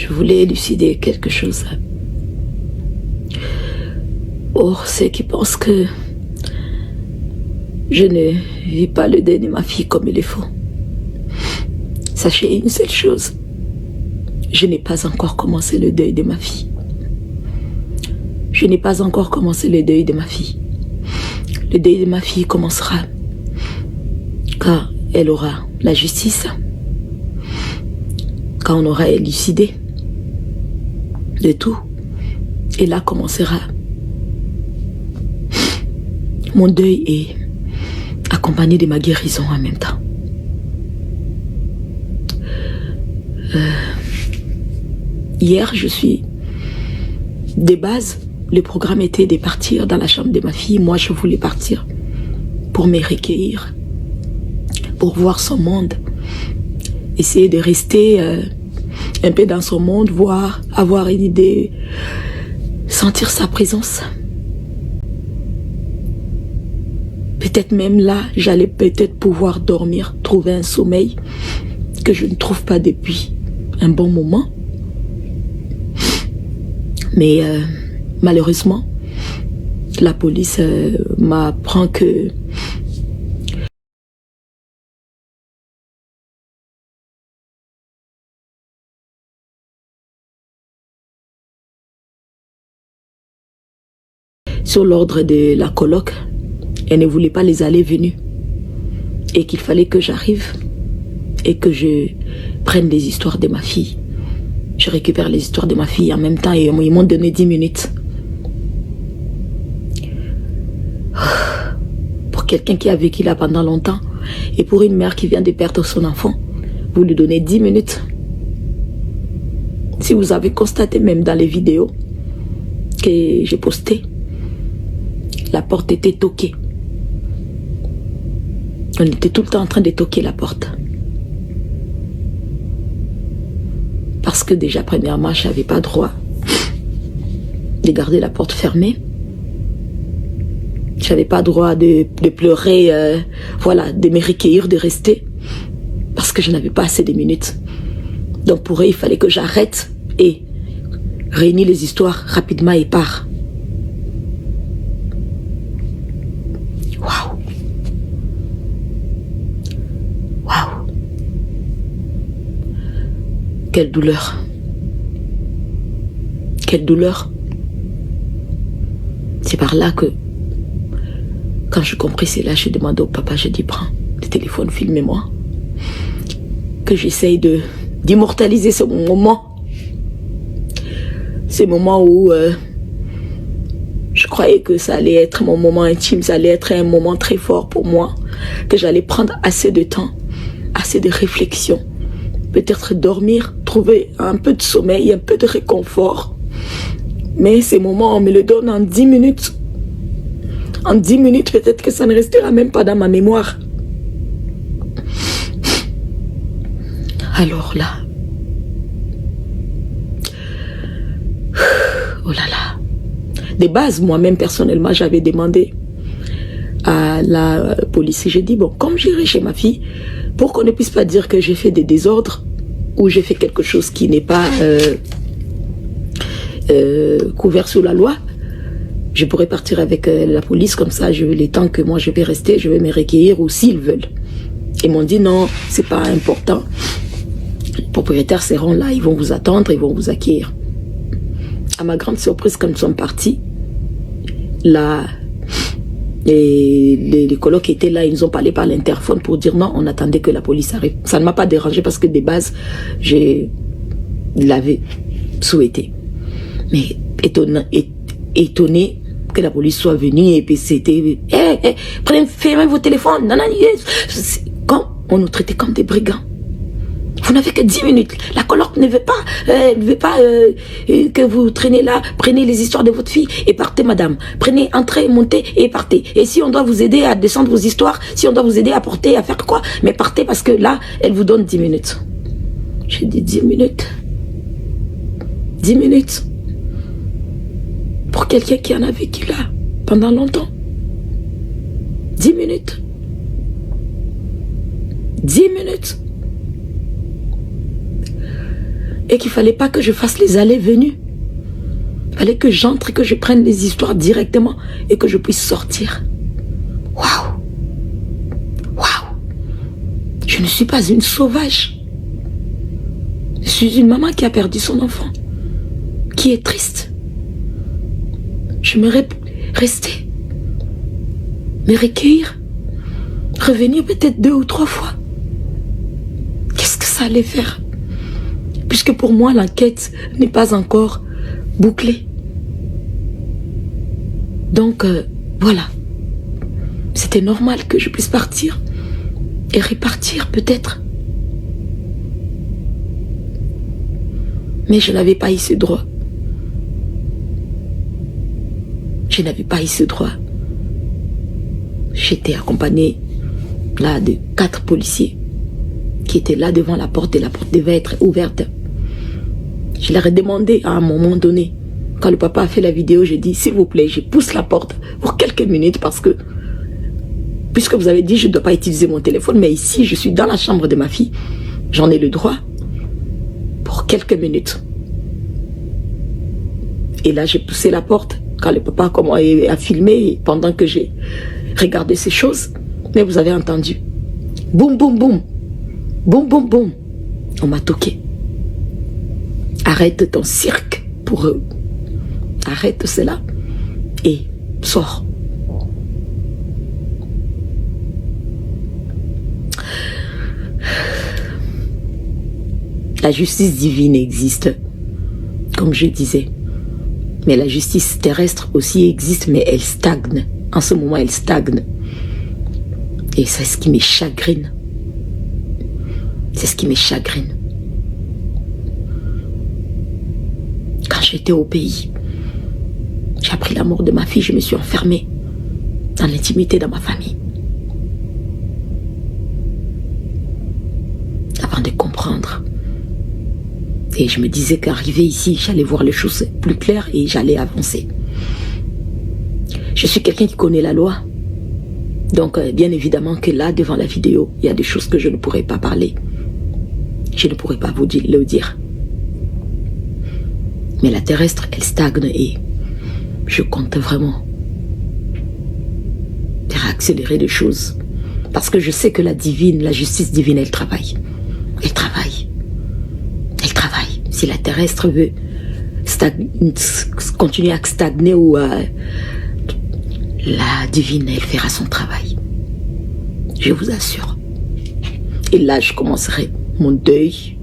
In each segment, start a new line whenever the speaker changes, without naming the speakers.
je voulais élucider quelque chose. Pour ceux qui pensent que je ne vis pas le deuil de ma fille comme il est faux. Sachez une seule chose. Je n'ai pas encore commencé le deuil de ma fille. Je n'ai pas encore commencé le deuil de ma fille. Le deuil de ma fille commencera quand elle aura la justice, quand on aura élucidé de tout. Et là commencera mon deuil et accompagné de ma guérison en même temps. Hier, de base, le programme était de partir dans la chambre de ma fille. Moi, je voulais partir pour me recueillir, pour voir son monde, essayer de rester un peu dans son monde, voir, avoir une idée, sentir sa présence. Peut-être même là, j'allais peut-être pouvoir dormir, trouver un sommeil que je ne trouve pas depuis un bon moment. Mais malheureusement, la police m'apprend que sur l'ordre de la coloc, elle ne voulait pas les aller-venues et qu'il fallait que j'arrive et que je prenne les histoires de ma fille. Je récupère les histoires de ma fille en même temps et ils m'ont donné 10 minutes. Pour quelqu'un qui a vécu là pendant longtemps et pour une mère qui vient de perdre son enfant, vous lui donnez 10 minutes. Si vous avez constaté même dans les vidéos que j'ai postées, la porte était toquée. On était tout le temps en train de toquer la porte. Parce que déjà, premièrement, je n'avais pas droit de garder la porte fermée. Je n'avais pas droit de pleurer, voilà, de me recueillir, de rester. Parce que je n'avais pas assez de minutes. Donc pour eux, il fallait que j'arrête et réunis les histoires rapidement et part. Waouh! Waouh! Quelle douleur! Quelle douleur! C'est par là que, quand je compris cela, je demandé au papa, je dis, prends le téléphone, filmez-moi. Que j'essaye d'immortaliser ce moment. Ces moments où je croyais que ça allait être mon moment intime, ça allait être un moment très fort pour moi, que j'allais prendre assez de temps, assez de réflexion, peut-être dormir, trouver un peu de sommeil, un peu de réconfort. Mais ces moments, on me le donne en 10 minutes. En 10 minutes, peut-être que ça ne restera même pas dans ma mémoire. Alors là, oh là là, de base, moi-même personnellement, j'avais demandé à la police, et j'ai dit, bon, comme j'irai chez ma fille, pour qu'on ne puisse pas dire que j'ai fait des désordres, ou j'ai fait quelque chose qui n'est pas couvert sous la loi, je pourrais partir avec la police, comme ça, je les temps que moi je vais rester, je vais me recueillir, ou s'ils veulent. Ils m'ont dit, non, c'est pas important. Les propriétaires seront là, ils vont vous attendre, ils vont vous accueillir. À ma grande surprise, quand nous sommes partis, là, les colocs étaient là, ils nous ont parlé par l'interphone pour dire non, on attendait que la police arrive. Ça ne m'a pas dérangé parce que de base, je l'avais souhaité. Mais étonné que la police soit venue et puis c'était fermez vos téléphones. Quand on nous traitait comme des brigands. Vous n'avez que 10 minutes. La coloc ne veut pas, que vous traînez là. Prenez les histoires de votre fille et partez, madame. Prenez, entrez, montez et partez. Et si on doit vous aider à descendre vos histoires, si on doit vous aider à porter, à faire quoi, mais partez parce que là, elle vous donne 10 minutes. J'ai dit 10 minutes. 10 minutes. Pour quelqu'un qui en a vécu là pendant longtemps. 10 minutes. 10 minutes. et qu'il ne fallait pas que je fasse les allées-venues. Il fallait que j'entre et que je prenne les histoires directement et que je puisse sortir. Waouh! Waouh! Je ne suis pas une sauvage. Je suis une maman qui a perdu son enfant, qui est triste. J'aimerais rester, me recueillir, revenir peut-être 2 ou 3 fois. Qu'est-ce que ça allait faire? Puisque pour moi, l'enquête n'est pas encore bouclée. Donc, voilà. C'était normal que je puisse partir et repartir peut-être. Mais je n'avais pas eu ce droit. Je n'avais pas eu ce droit. J'étais accompagnée là de 4 policiers qui étaient là devant la porte et la porte devait être ouverte. Je leur ai demandé à un moment donné, quand le papa a fait la vidéo, j'ai dit s'il vous plaît, je pousse la porte pour quelques minutes parce que puisque vous avez dit je ne dois pas utiliser mon téléphone, mais ici je suis dans la chambre de ma fille, j'en ai le droit pour quelques minutes. Et là j'ai poussé la porte quand le papa a filmé pendant que j'ai regardé ces choses. Mais vous avez entendu. Boum, boum, boum. Boum, boum, boum. On m'a toqué. Arrête ton cirque pour eux. Arrête cela et sors. La justice divine existe, comme je disais. Mais la justice terrestre aussi existe, mais elle stagne. En ce moment, elle stagne. Et c'est ce qui me chagrine. C'est ce qui me chagrine. Quand j'étais au pays, j'ai appris la mort de ma fille, je me suis enfermée dans l'intimité de ma famille. Avant de comprendre. Et je me disais qu'arrivé ici, j'allais voir les choses plus claires et j'allais avancer. Je suis quelqu'un qui connaît la loi. Donc, bien évidemment que là, devant la vidéo, il y a des choses que je ne pourrais pas parler. Je ne pourrais pas vous le dire. Mais la terrestre, elle stagne et je compte vraiment faire accélérer les choses. Parce que je sais que la divine, la justice divine, elle travaille. Elle travaille. Elle travaille. Si la terrestre veut continuer à stagner ou la divine, elle fera son travail. Je vous assure. Et là, je commencerai mon deuil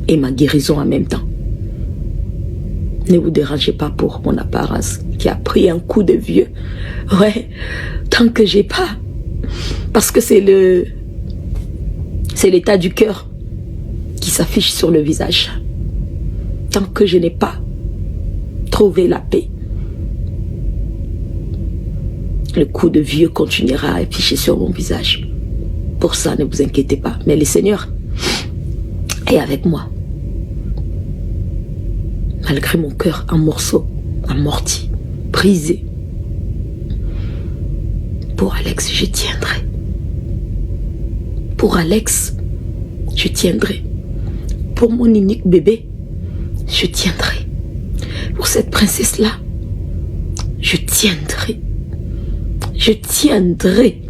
et ma guérison en même temps. Ne vous dérangez pas pour mon apparence qui a pris un coup de vieux. Ouais, tant que j'ai pas. Parce que c'est l'état du cœur qui s'affiche sur le visage. Tant que je n'ai pas trouvé la paix, le coup de vieux continuera à afficher sur mon visage. Pour ça, ne vous inquiétez pas. Mais le Seigneur est avec moi. Malgré mon cœur en morceaux, amorti, brisé. Pour Alex, je tiendrai. Pour Alex, je tiendrai. Pour mon unique bébé, je tiendrai. Pour cette princesse-là, je tiendrai. Je tiendrai.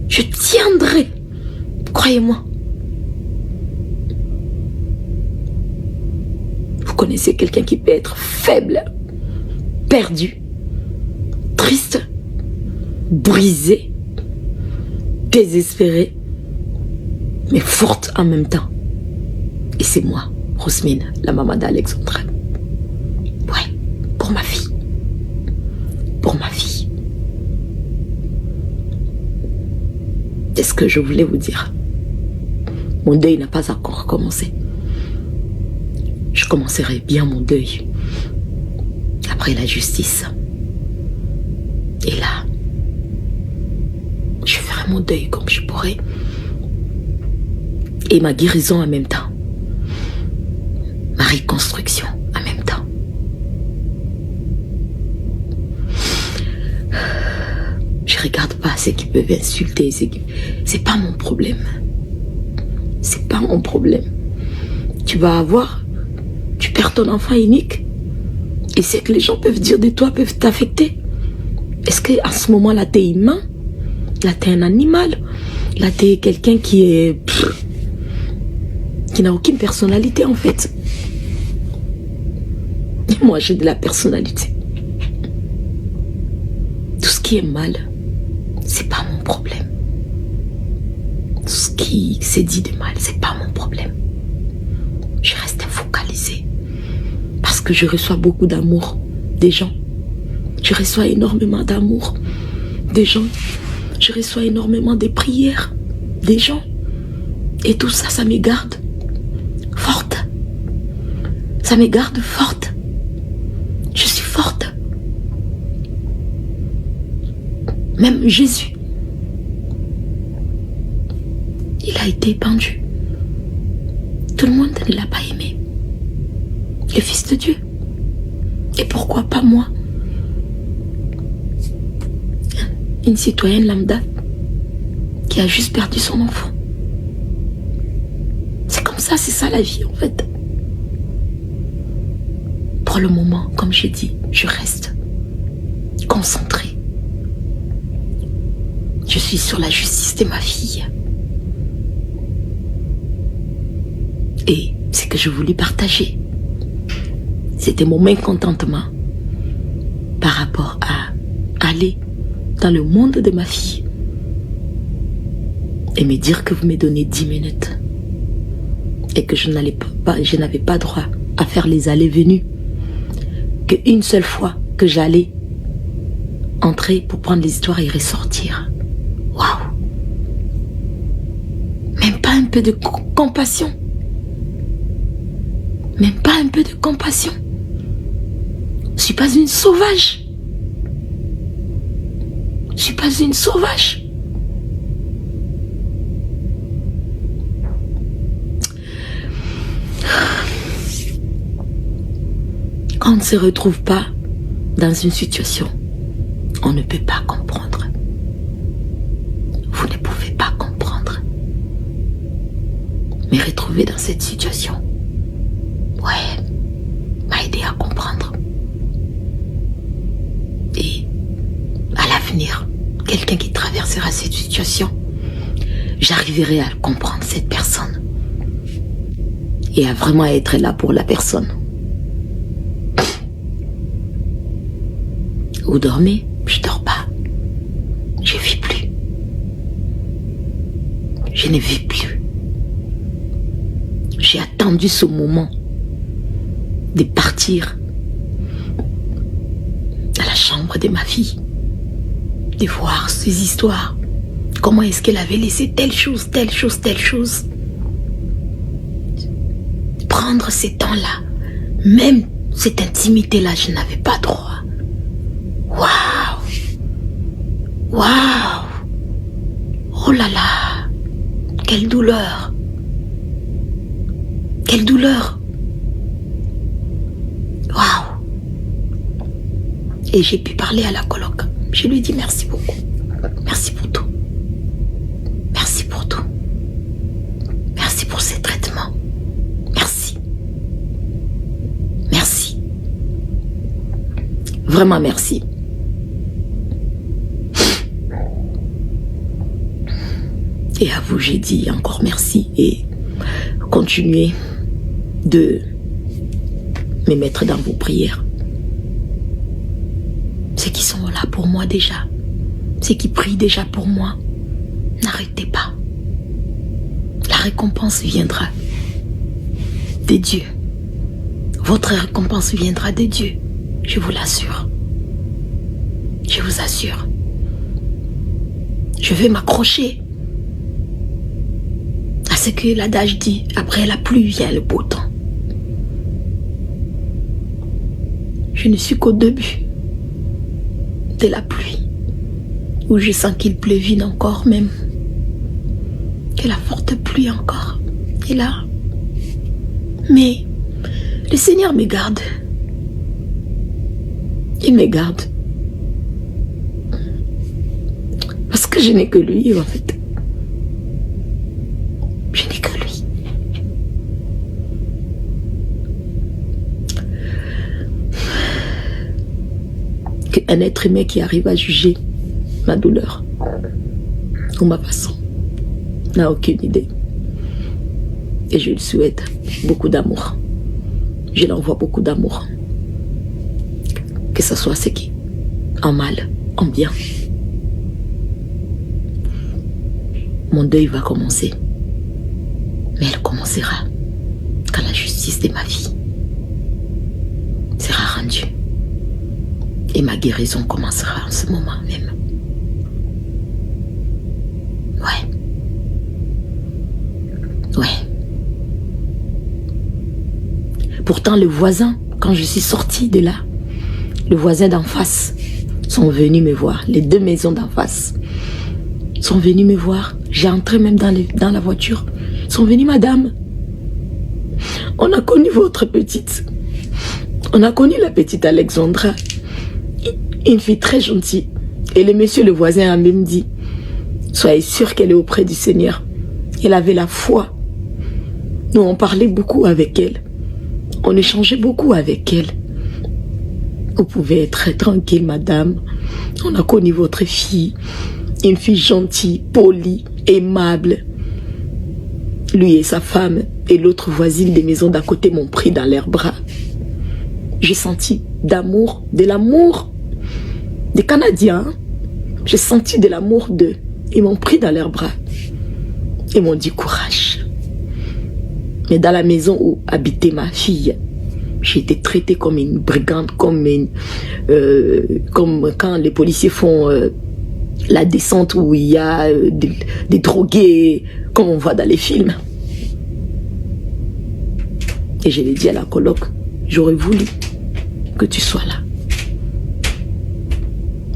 Je tiendrai. Croyez-moi. Vous connaissez quelqu'un qui peut être faible, perdu, triste, brisé, désespéré, mais forte en même temps. Et c'est moi, Rosmine, la maman d'Alexandra. Ouais, pour ma fille. Pour ma fille. C'est ce que je voulais vous dire. Mon deuil n'a pas encore commencé. Je commencerai bien mon deuil après la justice. Et là, je ferai mon deuil comme je pourrai. Et ma guérison en même temps. Ma reconstruction en même temps. Je regarde pas ceux qui peuvent insulter. C'est pas mon problème. C'est pas mon problème. tu vas avoir, tu perds ton enfant unique. Et c'est que les gens peuvent dire de toi, peuvent t'affecter. Est-ce qu'à ce moment-là, tu es humain? Là, tu es un animal? Là, tu es quelqu'un qui n'a aucune personnalité, en fait. Et moi, j'ai de la personnalité. Tout ce qui est mal, c'est pas mon problème. Tout ce qui s'est dit de mal, c'est pas mon problème. Je reste focalisée. Parce que je reçois beaucoup d'amour des gens. Je reçois énormément d'amour des gens. Je reçois énormément de prières des gens. Et tout ça, ça me garde forte. Ça me garde forte. Je suis forte. Même Jésus, il a été pendu. Tout le monde ne l'a pas aimé. Le Fils de Dieu. Et pourquoi pas moi? Une citoyenne lambda qui a juste perdu son enfant. C'est comme ça, c'est ça la vie en fait. Pour le moment, comme j'ai dit, je reste concentrée. Je suis sur la justice de ma fille. Et c'est que je voulais partager. C'était mon mécontentement par rapport à aller dans le monde de ma fille et me dire que vous me donnez 10 minutes et que je n'avais pas droit à faire les allées-venues, qu'une seule fois que j'allais entrer pour prendre les histoires et ressortir. Waouh! Même pas un peu de compassion. Même pas un peu de compassion. Je suis pas une sauvage. Je suis pas une sauvage. Quand on ne se retrouve pas dans une situation, on ne peut pas comprendre. Vous ne pouvez pas comprendre. Me retrouver dans cette situation, ouais, m'a aidé à comprendre. Et à l'avenir, quelqu'un qui traversera cette situation, j'arriverai à comprendre cette personne et à vraiment être là pour la personne. Vous dormez? Je dors pas. Je vis plus. Je ne vis plus. J'ai attendu ce moment de partir à la chambre de ma fille, de voir ces histoires. Comment est-ce qu'elle avait laissé telle chose, telle chose, telle chose. Prendre ces temps-là, même cette intimité-là, je n'avais pas droit. Waouh! Waouh! Oh là là! Quelle douleur! Quelle douleur! Waouh! Et j'ai pu parler à la coloc. Je lui ai dit merci beaucoup. Merci pour tout. Merci pour tout. Merci pour ces traitements. Merci. Merci. Vraiment merci. Et à vous, j'ai dit encore merci et continuez de me mettre dans vos prières. Ceux qui sont là pour moi déjà, ceux qui prient déjà pour moi, n'arrêtez pas. La récompense viendra de Dieu. Votre récompense viendra de Dieu, je vous l'assure. Je vous assure. Je vais m'accrocher à ce que l'adage dit, après la pluie vient le beau temps. Je ne suis qu'au début de la pluie, où je sens qu'il pleuvine encore même, que la forte pluie encore est là. Mais le Seigneur me garde. Il me garde. Parce que je n'ai que lui en fait. Je n'ai que lui. un être humain qui arrive à juger ma douleur ou ma façon n'a aucune idée. Et je lui souhaite beaucoup d'amour. Je lui envoie beaucoup d'amour. Que ce soit ce qui, en mal, en bien. Mon deuil va commencer. Mais elle commencera quand la justice de ma vie sera rendue. Et ma guérison commencera en ce moment même. Ouais. Pourtant, le voisin, quand je suis sortie de là, le voisin d'en face sont venus me voir. Les deux maisons d'en face sont venus me voir. J'ai entré même dans la voiture. Ils sont venus, madame. On a connu votre petite. On a connu la petite Alexandra. Une fille très gentille. Et le monsieur, le voisin, a même dit, soyez sûr qu'elle est auprès du Seigneur. Elle avait la foi. Nous, on parlait beaucoup avec elle. On échangeait beaucoup avec elle. Vous pouvez être tranquille, madame. On a connu votre fille. Une fille gentille, polie, aimable. Lui et sa femme et l'autre voisine des maisons d'à côté m'ont pris dans leurs bras. J'ai senti d'amour, de l'amour des Canadiens. J'ai senti de l'amour d'eux. Ils m'ont pris dans leurs bras. Ils m'ont dit courage. Mais dans la maison où habitait ma fille, j'ai été traitée comme une brigande, comme quand les policiers font la descente où il y a des drogués, comme on voit dans les films. Et je l'ai dit à la coloc, j'aurais voulu que tu sois là.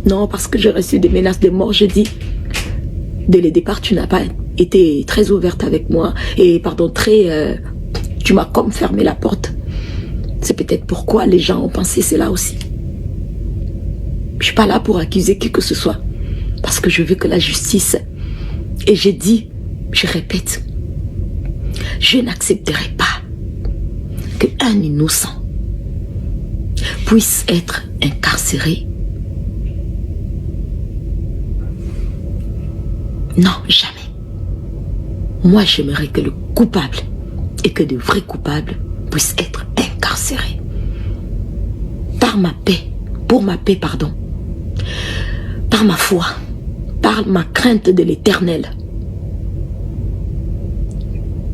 Non, parce que j'ai reçu des menaces de mort, j'ai dit, dès le départ, tu n'as pas été très ouverte avec moi, et pardon, tu m'as comme fermé la porte. C'est peut-être pourquoi les gens ont pensé cela aussi. Je suis pas là pour accuser qui que ce soit, parce que je veux que la justice, et j'ai dit, je répète, je n'accepterai pas qu'un innocent puisse être incarcéré. Non, jamais. Moi, j'aimerais que le coupable et que de vrais coupables puissent être incarcérés. Par ma paix, pour ma paix, pardon. Par ma foi, par ma crainte de l'Éternel.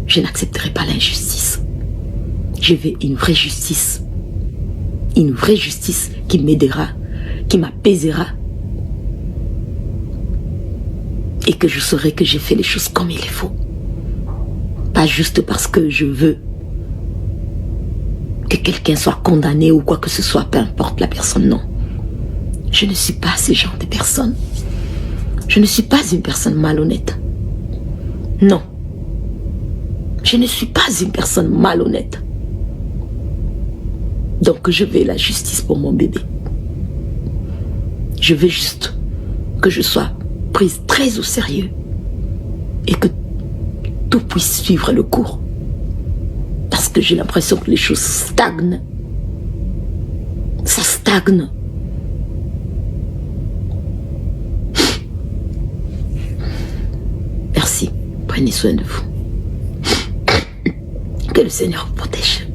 Je n'accepterai pas l'injustice. Je veux une vraie justice. Une vraie justice qui m'aidera, qui m'apaisera. Et que je saurai que j'ai fait les choses comme il faut. Pas juste parce que je veux que quelqu'un soit condamné ou quoi que ce soit, peu importe la personne, non. Je ne suis pas ce genre de personne. Je ne suis pas une personne malhonnête. Non. Je ne suis pas une personne malhonnête. Donc je veux la justice pour mon bébé. Je veux juste que je sois prise très au sérieux et que tout puisse suivre le cours. Parce que j'ai l'impression que les choses stagnent. Ça stagne. Merci. Prenez soin de vous. Que le Seigneur vous protège.